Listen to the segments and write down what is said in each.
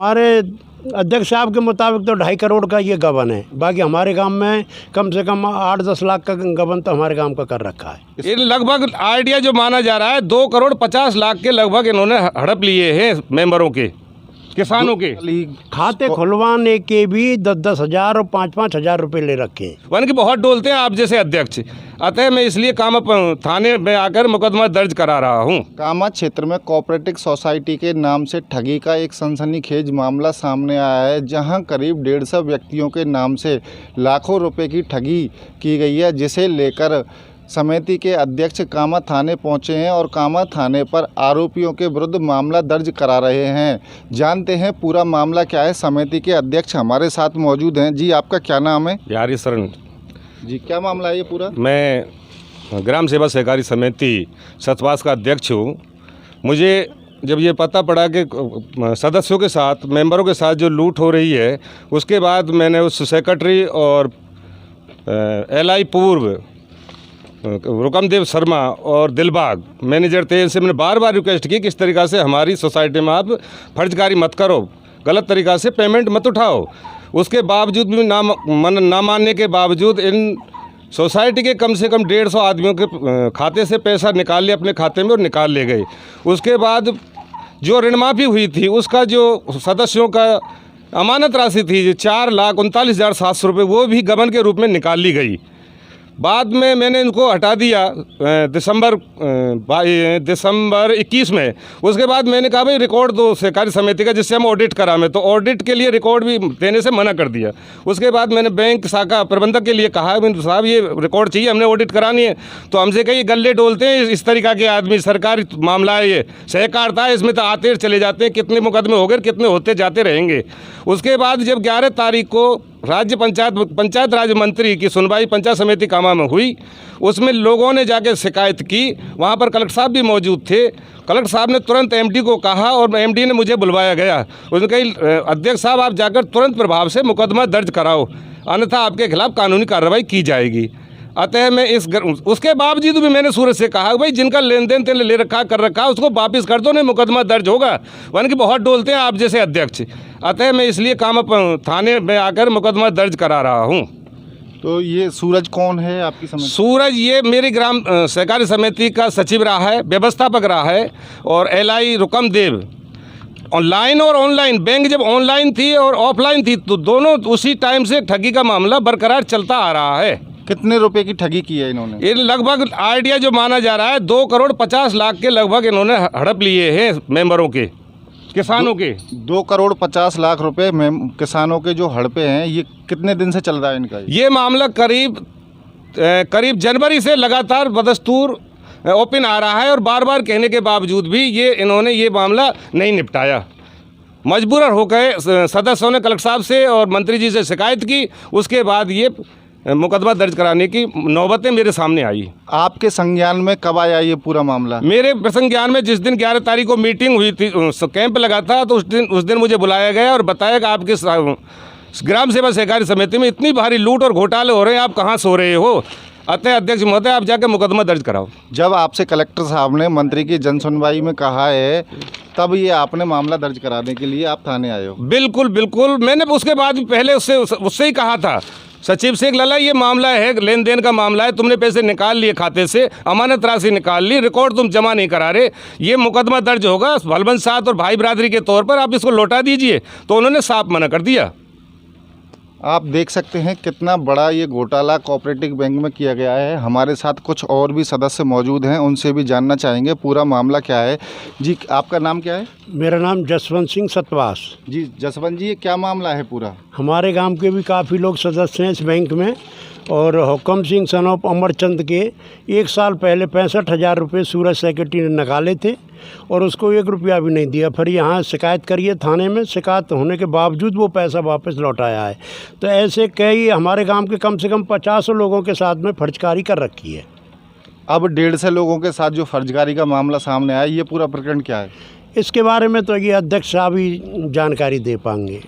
हमारे अध्यक्ष साहब के मुताबिक तो 2.5 करोड़ का ये गबन है। बाकी हमारे गांव में कम से कम 8-10 लाख का गबन तो हमारे गांव का कर रखा है। ये लगभग आइडिया जो माना जा रहा है 2 करोड़ 50 लाख के लगभग इन्होंने हड़प लिए हैं मेंबरों के, किसानों के। खाते खुलवाने के भी 10-10 हज़ार और 5-5 हज़ार रुपये ले रखे हैं। वन की बहुत डोलते हैं आप जैसे अध्यक्ष। अतः मैं इसलिए कामा थाने में आकर मुकदमा दर्ज करा रहा हूँ। कामा क्षेत्र में कोऑपरेटिव सोसाइटी के नाम से ठगी का एक सनसनीखेज मामला सामने आया है, जहां करीब 150 व्यक्तियों के नाम से लाखों रुपए की ठगी की गई है, जिसे लेकर समिति के अध्यक्ष कामा थाने पहुंचे हैं और कामा थाने पर आरोपियों के विरुद्ध मामला दर्ज करा रहे हैं। जानते हैं पूरा मामला क्या है। समिति के अध्यक्ष हमारे साथ मौजूद हैं। जी, आपका क्या नाम है? यारी शरण जी, क्या मामला है ये पूरा? मैं ग्राम सेवा सहकारी समिति सतवास का अध्यक्ष हूँ। मुझे जब ये पता पड़ा कि सदस्यों के साथ, मेंबरों के साथ जो लूट हो रही है, उसके बाद मैंने उस सेक्रेटरी और LI पूर्व रुकमदेव शर्मा और दिलबाग मैनेजर थे, इनसे मैंने बार बार रिक्वेस्ट की कि इस तरीक़ा से हमारी सोसाइटी में आप फर्जकारी मत करो, गलत तरीक़ा से पेमेंट मत उठाओ। उसके बावजूद भी ना मानने के बावजूद इन सोसाइटी के कम से कम 150 आदमियों के खाते से पैसा निकाल लिया अपने खाते में और निकाल ले गए। उसके बाद जो ऋण माफ़ी हुई थी उसका जो सदस्यों का अमानत राशि थी 4,39,700 रुपये, वो भी गबन के रूप में निकाल ली गई। बाद में मैंने इनको हटा दिया दिसंबर 21 में। उसके बाद मैंने कहा भाई रिकॉर्ड दो सहकारी समिति का, जिससे हम ऑडिट कराएं, तो ऑडिट के लिए रिकॉर्ड भी देने से मना कर दिया। उसके बाद मैंने बैंक शाखा प्रबंधक के लिए कहा साहब ये रिकॉर्ड चाहिए, हमने ऑडिट करानी है। तो हमसे कही गले डोलते हैं इस तरीक़ा के आदमी, सरकारी मामला है ये, सहकारिता है, इसमें तो आते चले जाते हैं, कितने मुकदमे हो गए, कितने होते जाते रहेंगे। उसके बाद जब 11 तारीख को राज्य पंचायत राज मंत्री की सुनवाई पंचायत समिति कामा में हुई, उसमें लोगों ने जाके शिकायत की। वहाँ पर कलेक्टर साहब भी मौजूद थे। कलेक्टर साहब ने तुरंत MD को कहा और MD ने मुझे बुलवाया गया। उसने कही अध्यक्ष साहब आप जाकर तुरंत प्रभाव से मुकदमा दर्ज कराओ, अन्यथा आपके खिलाफ कानूनी कार्रवाई की जाएगी। अतः मैं उसके बावजूद भी मैंने सूरज से कहा भाई जिनका लेन देन तेल ले रखा कर रखा उसको वापस कर दो, नहीं मुकदमा दर्ज होगा। वन की बहुत डोलते हैं आप जैसे अध्यक्ष। अतः मैं इसलिए कामा थाने में आकर मुकदमा दर्ज करा रहा हूँ। तो ये सूरज कौन है आपकी समिति? सूरज ये मेरी ग्राम सहकारी समिति का सचिव रहा है, व्यवस्थापक रहा है, और LI रुकमदेव। ऑनलाइन और ऑनलाइन, बैंक जब ऑनलाइन थी और ऑफलाइन थी तो दोनों उसी टाइम से ठगी का मामला बरकरार चलता आ रहा है। कितने रुपए की ठगी की है इन्होंने? ये लगभग आइडिया जो माना जा रहा है 2 करोड़ 50 लाख के लगभग इन्होंने हड़प लिए हैं मेंबरों के, किसानों के। 2 करोड़ 50 लाख रुपए किसानों के जो हड़पे हैं, ये कितने दिन से चल रहा है इनका? ये मामला करीब जनवरी से लगातार बदस्तूर ओपन आ रहा है और बार बार कहने के बावजूद भी इन्होंने ये मामला नहीं निपटाया। मजबूरन होकर सदस्यों ने कलेक्टर साहब से और मंत्री जी से शिकायत की। उसके बाद ये मुकदमा दर्ज कराने की नौबतें मेरे सामने आई। आपके संज्ञान में कब आया ये पूरा मामला? मेरे संज्ञान में जिस दिन 11 तारीख को मीटिंग हुई थी, कैंप लगा था, तो उस दिन मुझे बुलाया गया और बताया कि आपके ग्राम सेवा सहकारी समिति में इतनी भारी लूट और घोटाले हो रहे हैं, आप कहाँ सो रहे हो। अतः अध्यक्ष महोदय आप जाकर मुकदमा दर्ज कराओ। जब आपसे कलेक्टर साहब ने मंत्री की जन सुनवाई में कहा है, तब ये आपने मामला दर्ज कराने के लिए आप थाने आए हो? बिल्कुल बिल्कुल, मैंने उसके बाद भी पहले उससे ही कहा था सचिव से, लला ये मामला है, लेन देन का मामला है, तुमने पैसे निकाल लिए खाते से, अमानत राशि निकाल ली, रिकॉर्ड तुम जमा नहीं करा रहे, ये मुकदमा दर्ज होगा भलबन साथ और भाई बिरादरी के तौर पर, आप इसको लौटा दीजिए। तो उन्होंने साफ मना कर दिया। आप देख सकते हैं कितना बड़ा ये घोटाला कोऑपरेटिव बैंक में किया गया है। हमारे साथ कुछ और भी सदस्य मौजूद हैं, उनसे भी जानना चाहेंगे पूरा मामला क्या है। जी, आपका नाम क्या है? मेरा नाम जसवंत सिंह सतवास। जी जसवंत जी, ये क्या मामला है पूरा? हमारे गांव के भी काफ़ी लोग सदस्य हैं इस बैंक में, और हुक्म सिंह सन ऑफ अमरचंद के 1 साल पहले 65,000 रुपये सूरज सेक्रेटरी ने निकाले थे और उसको 1 रुपया भी नहीं दिया। फिर यहाँ शिकायत करिए थाने में, शिकायत होने के बावजूद वो पैसा वापस लौटाया है। तो ऐसे कई हमारे गांव के कम से कम 50 लोगों के साथ में फर्जकारी कर रखी है। अब 150 लोगों के साथ जो फर्जकारी का मामला सामने आया, ये पूरा प्रकरण क्या है? इसके बारे में तो ये अध्यक्ष साहब ही जानकारी दे पाएंगे।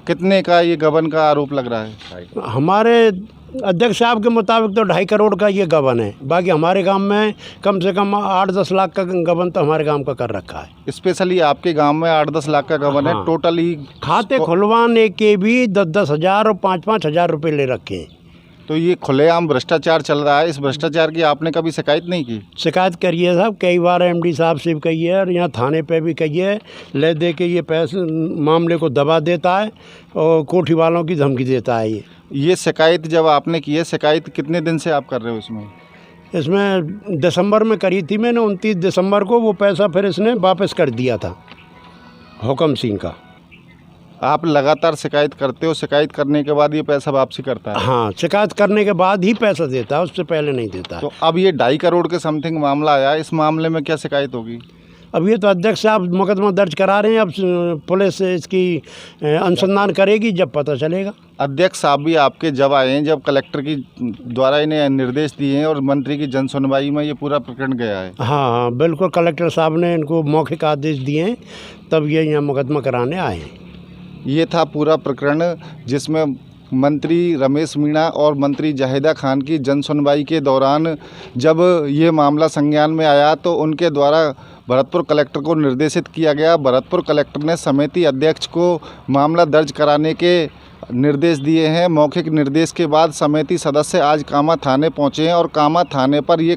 कितने का ये गबन का आरोप लग रहा है? हमारे अध्यक्ष साहब के मुताबिक तो 2.5 करोड़ का ये गबन है। बाकी हमारे गांव में कम से कम 8-10 लाख का गबन तो हमारे गांव का कर रखा है। स्पेशली आपके गांव में 8-10 लाख का गबन है। हाँ। टोटली खाते खुलवाने के भी 10-10 हज़ार और 5-5 हज़ार रुपये ले रखे हैं। तो ये खुलेआम भ्रष्टाचार चल रहा है। इस भ्रष्टाचार की आपने कभी शिकायत नहीं की? शिकायत करिए साहब, कई बार एमडी साहब से भी कही है और यहाँ थाने पे भी कही है। ले दे के ये पैसे मामले को दबा देता है और कोठी वालों की धमकी देता है। ये शिकायत जब आपने की है, शिकायत कितने दिन से आप कर रहे हो इसमें दिसंबर में करी थी मैंने, 29 दिसंबर को। वो पैसा फिर इसने वापस कर दिया था, हुक्म सिंह का। आप लगातार शिकायत करते हो, शिकायत करने के बाद ये पैसा वापसी करता है? हाँ, शिकायत करने के बाद ही पैसा देता है, उससे पहले नहीं देता। तो अब ये 2.5 करोड़ के समथिंग मामला आया, इस मामले में क्या शिकायत होगी? अब ये तो अध्यक्ष साहब मुकदमा दर्ज करा रहे हैं। अब पुलिस इसकी अनुसंधान करेगी, जब पता चलेगा। अध्यक्ष साहब भी आपके जब आए हैं, जब कलेक्टर की द्वारा इन्हें निर्देश दिए हैं और मंत्री की जन सुनवाई में ये पूरा प्रकरण गया है। हाँ, बिल्कुल कलेक्टर साहब ने इनको मौखिक आदेश दिए हैं, तब ये यहाँ मुकदमा कराने आए हैं। ये था पूरा प्रकरण जिसमें मंत्री रमेश मीणा और मंत्री जाहिदा खान की जन सुनवाई के दौरान जब ये मामला संज्ञान में आया तो उनके द्वारा भरतपुर कलेक्टर को निर्देशित किया गया। भरतपुर कलेक्टर ने समिति अध्यक्ष को मामला दर्ज कराने के निर्देश दिए हैं। मौखिक निर्देश के बाद समिति सदस्य आज कामा थाने पहुंचे हैं और कामा थाने पर ये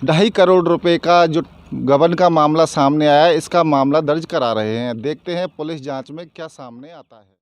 2.5 करोड़ रुपए का जो गबन का मामला सामने आया है, इसका मामला दर्ज करा रहे हैं। देखते हैं पुलिस जांच में क्या सामने आता है।